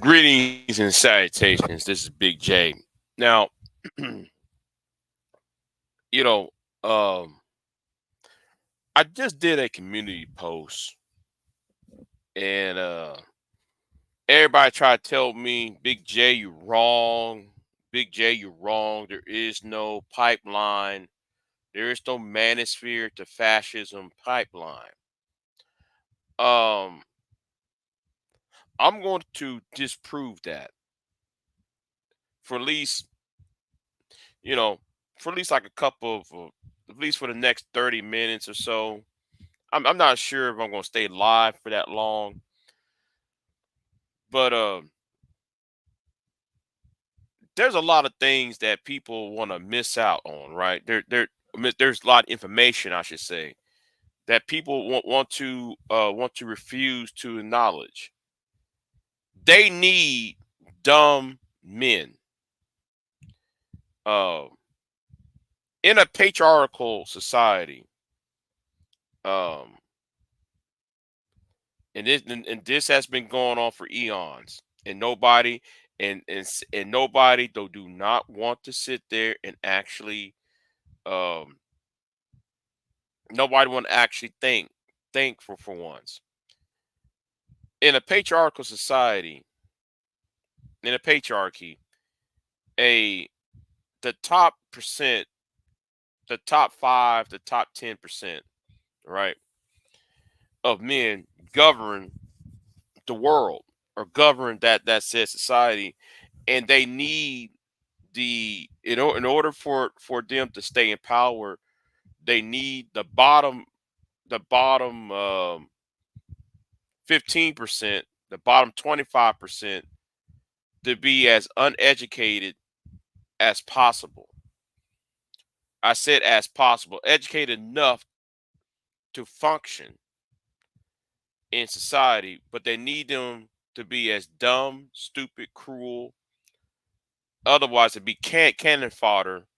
Greetings and salutations. This is Big J. Now, you know, um, I just did a community post, and everybody tried to tell me, Big J, you wrong. Big J, you wrong. There is no pipeline. There is no manosphere to fascism pipeline. Um, I'm going to disprove that for at least, you know, for at least like a couple of, at least for the next 30 minutes or so. I'm not sure if I'm gonna stay live for that long, but there's a lot of things that people want to miss out on, right? There's a lot of information, I should say, that people want to refuse to acknowledge. They need dumb men. Uh, in a patriarchal society, um, and this has been going on for eons, and nobody do not want to sit there and actually um nobody want to actually think for once. In a patriarchal society, in a patriarchy, a the top percent, the top 5, the top 10%, right, of men govern the world, or govern that said society, and they need in order for them to stay in power, they need the bottom 15%, the bottom 25% to be as uneducated as possible. I said as possible, educated enough to function in society, but they need them to be as dumb, stupid, cruel, otherwise to be cannon fodder,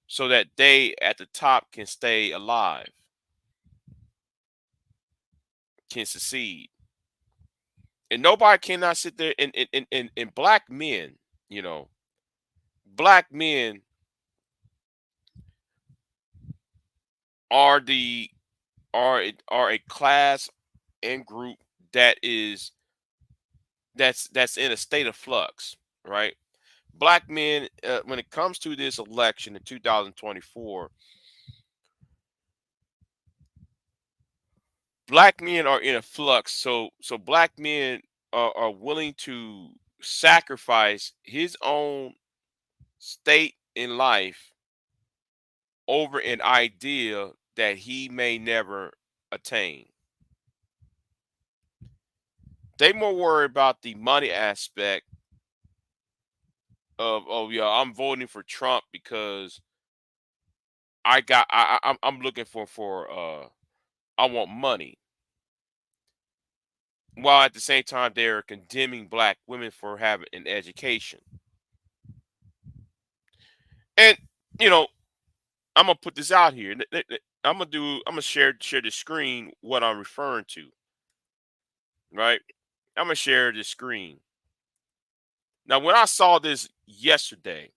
so that they at the top can stay alive, can succeed. And nobody cannot sit there, and black men, you know, black men are the are a class and group that's in a state of flux, right? Black men, when it comes to this election in 2024, black men are in a flux. So black men are willing to sacrifice his own state in life over an idea that he may never attain. They more worried about the money aspect of, oh yeah, I'm voting for Trump because I'm looking for I want money, while at the same time they're condemning black women for having an education. And you know, I'm gonna put this out here. I'm gonna share the screen what I'm referring to, right? I'm gonna share the screen. Now, when I saw this yesterday,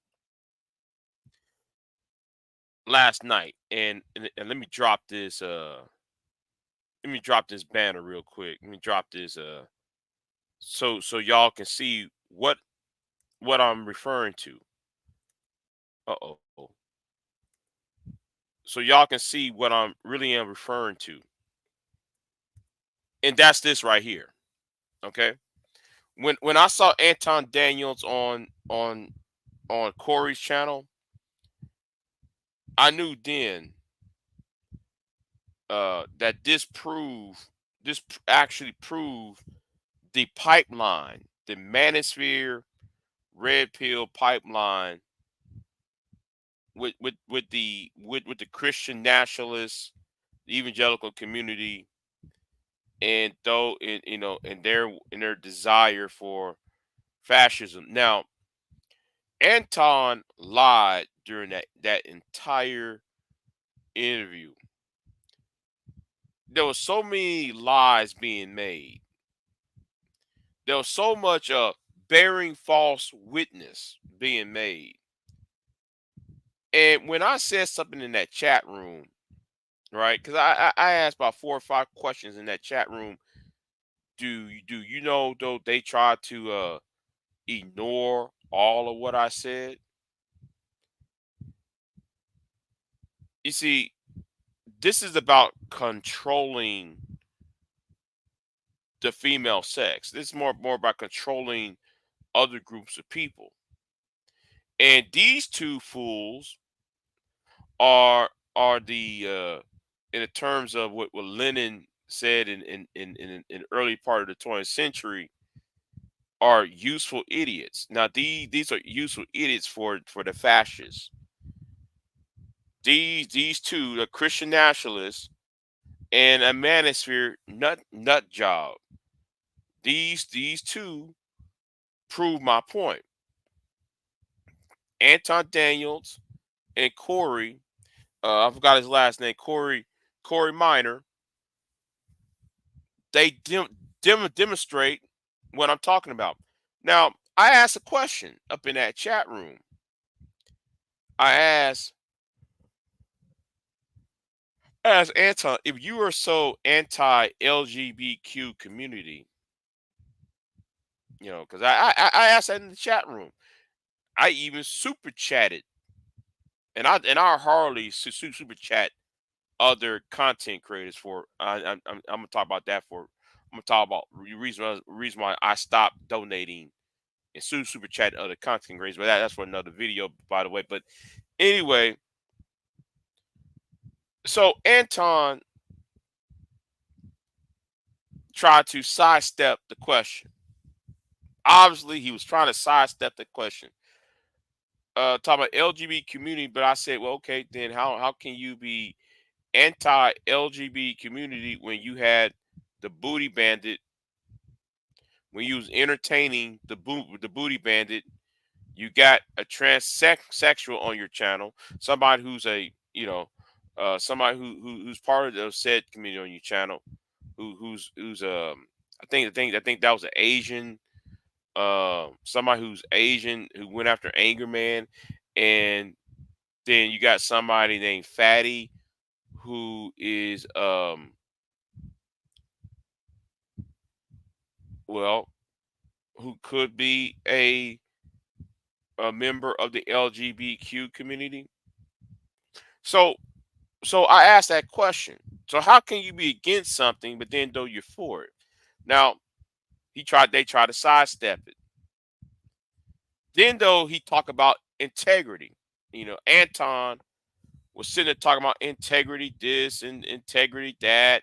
last night, and let me drop this banner real quick. Let me drop this so y'all can see what I'm referring to. Uh-oh. So y'all can see what I'm really am referring to. And that's this right here. Okay? When I saw Anton Daniels on Corey's channel, I knew then that actually proved the pipeline, the manosphere red pill pipeline with the Christian nationalists, the evangelical community, and though in you know in their desire for fascism. Now, Anton lied during that entire interview. There was so many lies being made. There was so much bearing false witness being made. And when I said something in that chat room, right? Because I asked about 4 or 5 questions in that chat room. Do you know though they tried to ignore all of what I said? You see, this is about controlling the female sex. This is more about controlling other groups of people. And these two fools are the in the terms of what Lenin said in early part of the 20th century, are useful idiots. Now these are useful idiots for the fascists. These two, the Christian nationalists and a manosphere nut job. These two prove my point. Anton Daniels and Corey, I forgot his last name, Corey Minor. They demonstrate what I'm talking about. Now, I asked a question up in that chat room. I asked Anton, if you are so anti-LGBTQ community, because I asked that in the chat room. I even super chatted, and I hardly super chat other content creators for. I'm gonna talk about that for. I'm gonna talk about the reason why I stopped donating and super chat other content creators. But that's for another video, by the way. But anyway, so Anton tried to sidestep the question. Obviously, he was trying to sidestep the question. Talking about LGBT community, but I said, well, okay, then how can you be anti-LGBT community when you had the booty bandit, when you was entertaining the booty bandit, you got a transsexual on your channel, somebody who's a somebody who's part of the said community on your channel, who's I think that was an Asian, somebody who's Asian who went after Anger Man, and then you got somebody named Fatty who is well, who could be a member of the LGBTQ community. So so I asked that question. So how can you be against something but then though you're for it? Now they tried to sidestep it. Then though he talked about integrity. Anton was sitting there talking about integrity this and integrity that.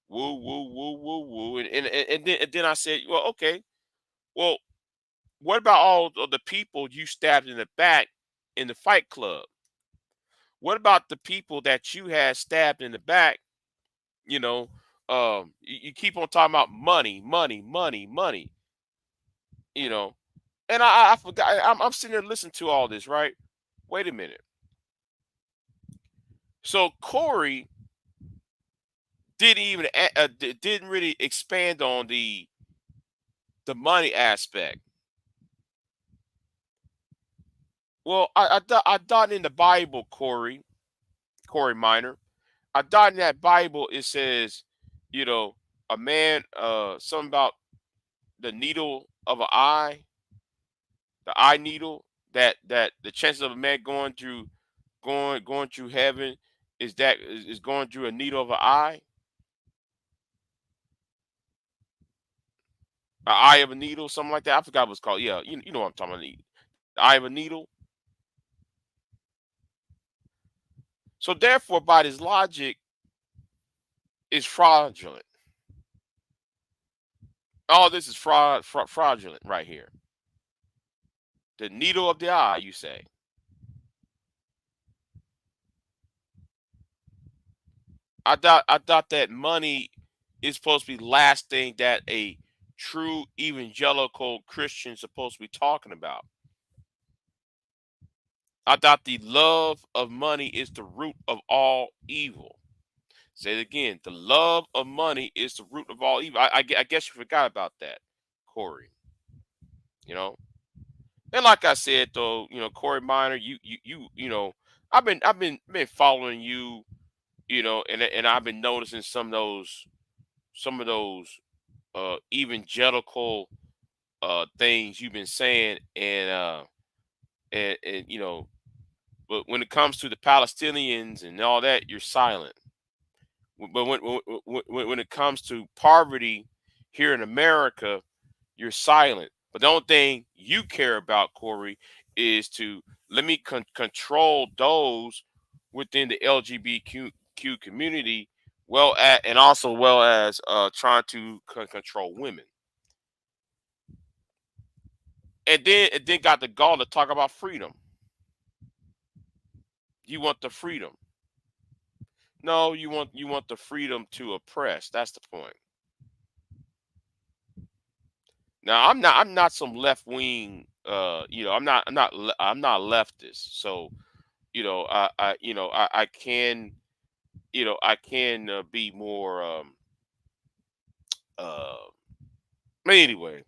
Woo woo woo woo woo. And then I said, well, okay, well, what about all of the people you stabbed in the back in the fight club? What about the people that you had stabbed in the back? You know, you keep on talking about money, money, money, money. You know, and I forgot. I'm sitting there listening to all this, right? Wait a minute. So Corey didn't really expand on the money aspect. Well, I thought in the Bible, Corey Minor, I thought in that Bible it says, you know, a man, something about the needle of an eye, the eye needle, that the chances of a man going through heaven is going through a needle of an eye of a needle, something like that. I forgot what it's called. Yeah, you know what I'm talking about. The eye of a needle. So therefore, by this logic, is fraudulent. All this is fraudulent right here. The needle of the eye, you say. I thought that money is supposed to be the last thing that a true evangelical Christian is supposed to be talking about. I thought the love of money is the root of all evil. Say it again. The love of money is the root of all evil. I guess you forgot about that, Corey. You know, and like I said though, Corey Minor, I've been following you, and I've been noticing some of those evangelical things you've been saying, and but when it comes to the Palestinians and all that, you're silent. But when it comes to poverty here in America, you're silent. But the only thing you care about, Corey, is to let me control those within the LGBTQ community, and also well as trying to control women, and then got the gall to talk about freedom. You want the freedom. No, you want the freedom to oppress. That's the point. Now I'm not some left wing. I'm not leftist. So I can be more. Uh, anyway,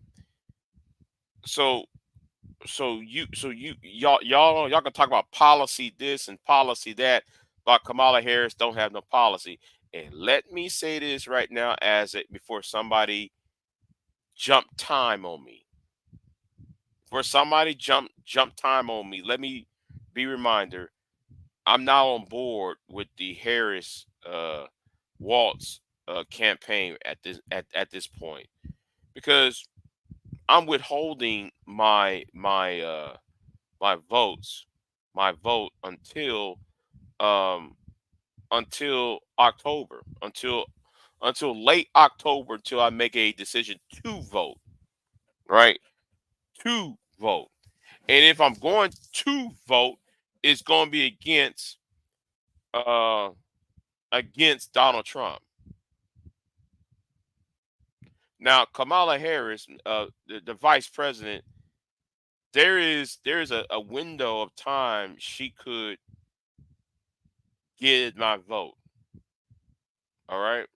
so y'all can talk about policy this and policy that, but Kamala Harris don't have no policy. And let me say this right now, before somebody jump time on me. For somebody jump time on me, let me be reminder. I'm now on board with the Harris Waltz campaign at this point, because I'm withholding my votes, my vote um until October, until late October, until I make a decision to vote, right? To vote. And if I'm going to vote, it's going to be uh against Donald Trump. Now, Kamala Harris, the vice president, there is a window of time she could get my vote. All right,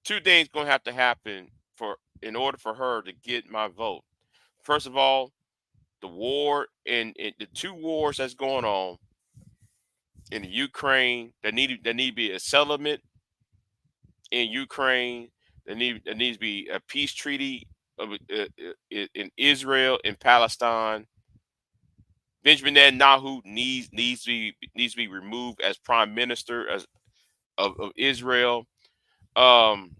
two things gonna have to happen for in order for her to get my vote. First of all, the war in the two wars that's going on in the Ukraine, there need to be a settlement in Ukraine. There needs to be a peace treaty in Israel and Palestine. Benjamin Netanyahu needs to be removed as prime minister of Israel. Um,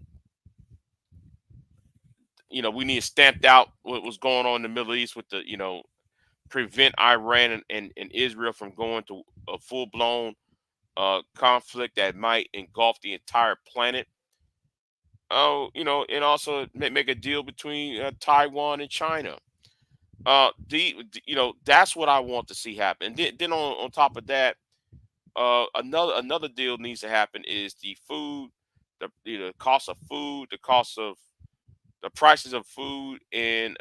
we need to stamp out what was going on in the Middle East with prevent Iran and Israel from going to a full blown conflict that might engulf the entire planet. Oh, and also make a deal between Taiwan and China. That's what I want to see happen. And then on top of that, another deal needs to happen is the food, the cost of food, the prices of food, and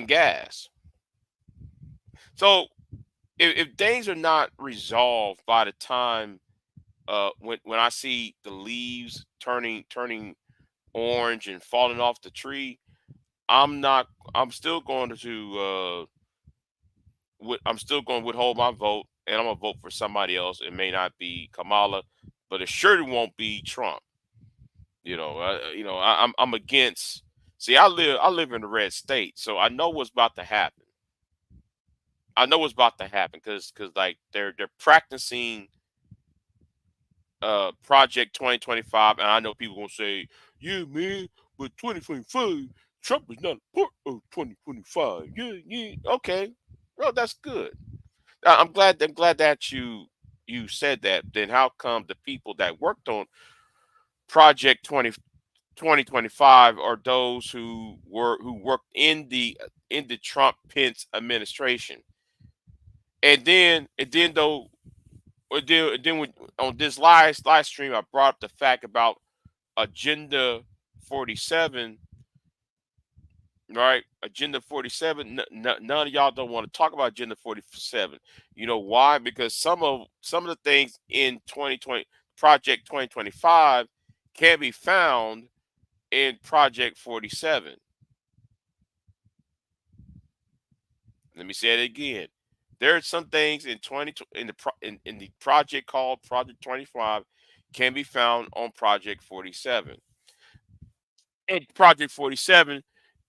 gas. So if things are not resolved by the time when I see the leaves turning orange and falling off the tree, I'm not. I'm still going to. I'm still going to withhold my vote, and I'm gonna vote for somebody else. It may not be Kamala, but it surely won't be Trump. I'm against. See, I live in a red state, so I know what's about to happen. I know what's about to happen because like they're practicing Project 2025, and I know people gonna say, "Yeah, man, but 2025, Trump is not a part of 2025." Yeah, yeah, okay, well, that's good. I'm glad that you said that. Then how come the people that worked on Project 2025 are those who worked in the Trump Pence administration, and then though on this live stream, I brought up the fact about Agenda 47, right? Agenda 47. None of y'all don't want to talk about Agenda 47. You know why? Because some of the things in 2020 Project 2025 can be found in Project 47. Let me say it again. There are some things in 20 in the in the project called Project 25 can be found on Project 47. And Project 47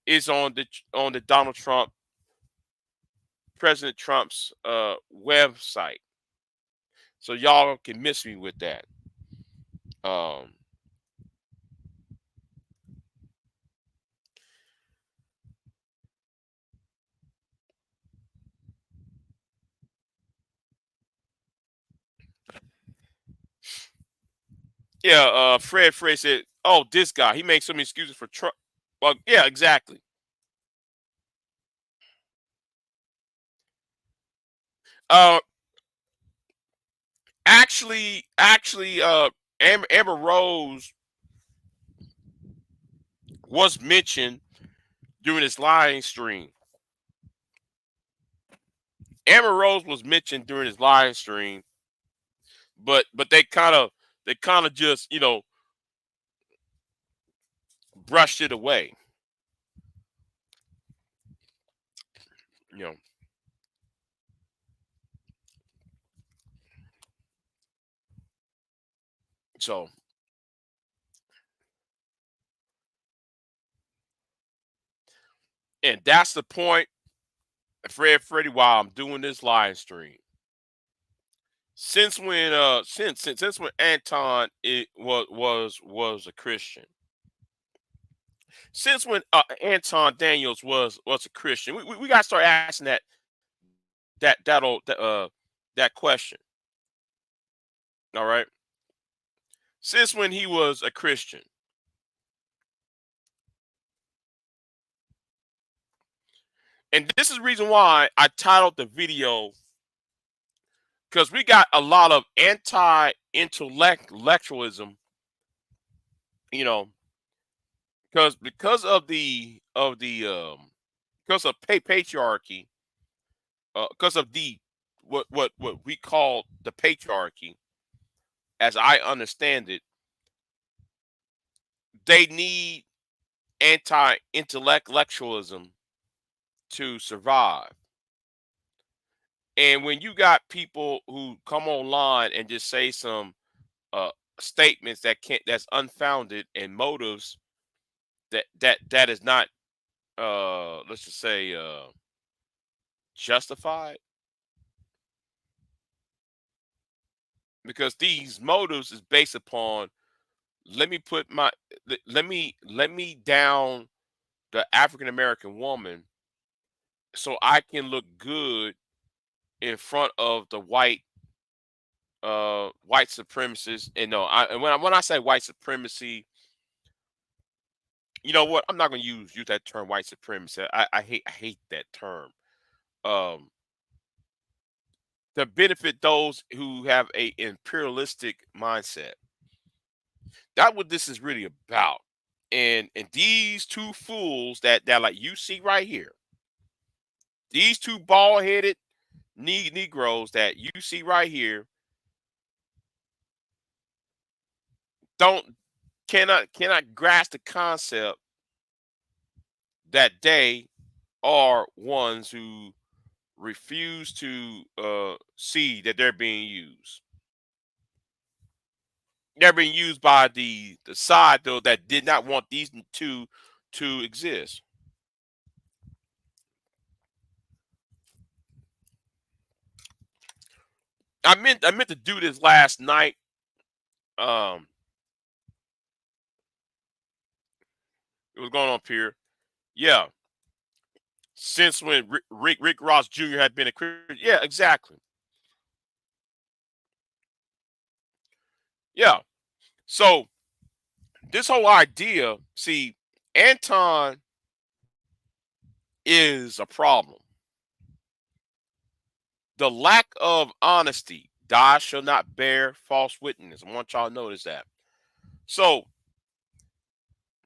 is on the Donald Trump President Trump's website. So y'all can miss me with that. Um, yeah, Fred said, "Oh, this guy, he makes so many excuses for Trump." Well, yeah, exactly. Uh, Amber Rose was mentioned during this live stream. Amber Rose was mentioned during his live stream, but they kind of just brushed it away. You know, so and that's the point, Freddie. While I'm doing this live stream, since when Anton it was a Christian, since when Anton Daniels was a Christian, we got to start asking that question. All right, since when he was a Christian, and this is the reason why I titled the video, because we got a lot of anti-intellectualism, you know, because because of patriarchy, because of the what we call the patriarchy, as I understand it, they need anti-intellectualism to survive. And when you got people who come online and just say some uh, statements that's unfounded and motives that is not let's just say justified, because these motives is based upon, let me put my let me down the African American woman so I can look good in front of the white supremacists. And no, and when I say white supremacy, you know what, I'm not going to use that term white supremacy. I hate that term. um to benefit those who have a imperialistic mindset. That's what this is really about. And these two fools that like you see right here, these two bald headed Negroes that you see right here, don't cannot grasp the concept that they are ones who refuse to see that they're being used. They're being used by the side though that did not want these two to exist. I meant to do this last night. Um, it was going on up here. Yeah, since when Rick Ross Jr. had been a Christian. Yeah, exactly. Yeah. So this whole idea, see, Anton is a problem. The lack of honesty. Thou shall not bear false witness. I want y'all to notice that. So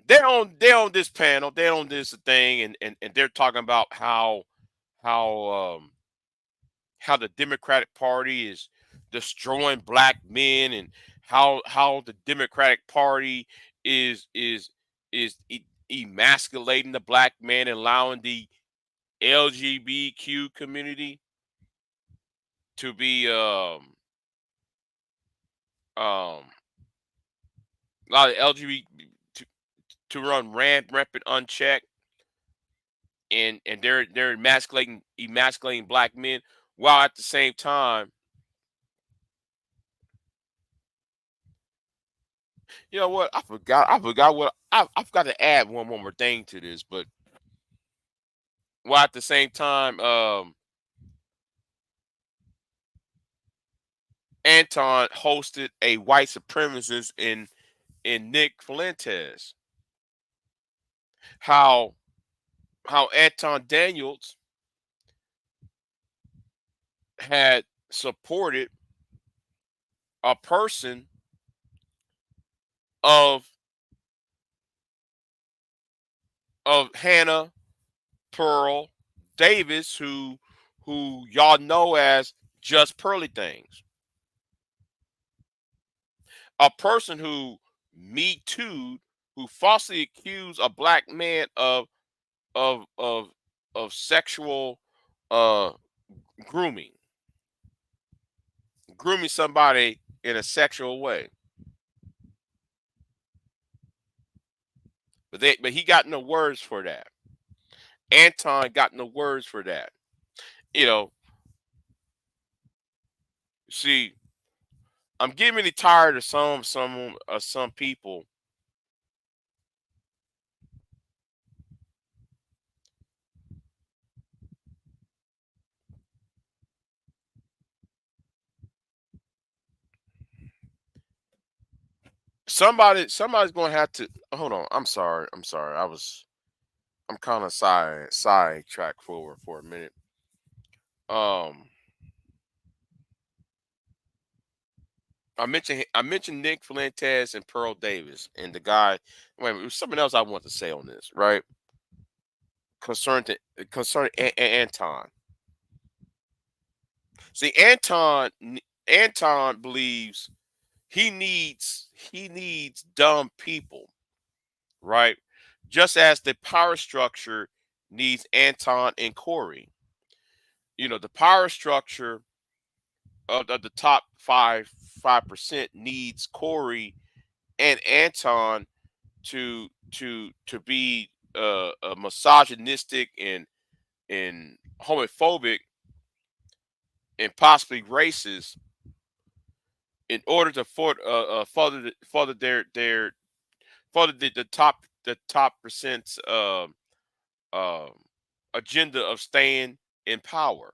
they're on this panel, they're on this thing, and they're talking about how how the Democratic Party is destroying black men, and how the Democratic Party is is emasculating the black man and allowing the LGBTQ community to be um a lot of LGBT to run rampant unchecked, and they're emasculating black men, while at the same time, you know what, I forgot what I forgot to add one more thing to this. But while at the same time, Anton hosted a white supremacist in Nick Fuentes. How Anton Daniels had supported a person of Hannah Pearl Davis, who y'all know as Just Pearly Things, a person who Me Too, who falsely accused a black man of of of sexual uh grooming, grooming somebody in a sexual way. But he got no words for that. Anton got no words for that. You know, see, I'm getting really tired of some people. Somebody's gonna have to hold on. I'm sorry. I'm sorry. I'm kind of sidetracked forward for a minute. Um, I mentioned Nick Fuentes and Pearl Davis and the guy. Wait a minute, there's something else I want to say on this, right? Concerning Anton. See, Anton believes he needs dumb people, right? Just as the power structure needs Anton and Corey. The power structure of the top 5% needs Corey and Anton to be misogynistic and homophobic and possibly racist in order to further the top percent's um agenda of staying in power.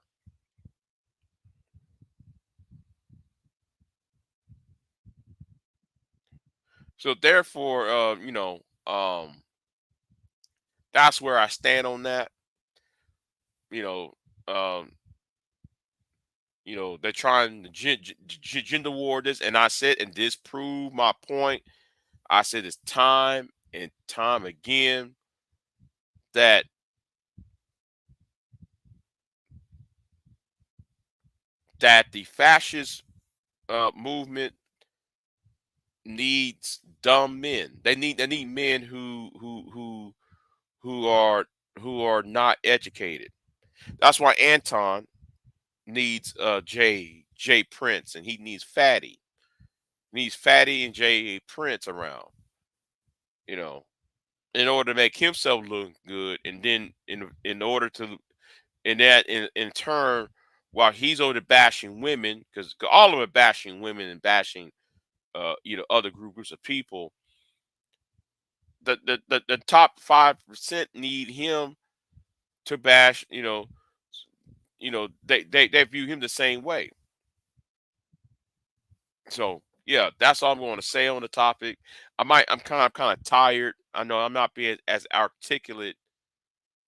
So therefore, that's where I stand on that. You know, um, they're trying to gender war this, and I said, and this proved my point. I said it's time and time again that the fascist movement needs dumb men. They need men who are not educated. That's why Anton needs Jay Prince, and he needs Fatty. Needs Fatty and Jay Prince around. You know, in order to make himself look good, and then in order to in that in turn, while he's over bashing women, because all of them are bashing women and bashing other groups of people. The top 5% need him to bash. They view him the same way. So yeah, that's all I'm going to say on the topic. I'm kind of tired. I know I'm not being as articulate,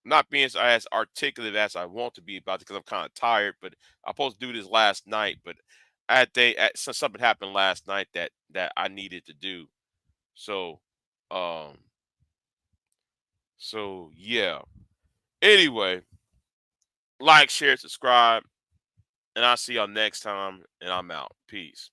not being as articulate as I want to be about it because I'm kind of tired. But I supposed to do this last night, but something happened last night that I needed to do. So um yeah. Anyway, like, share, subscribe, and I'll see y'all next time. And I'm out. Peace.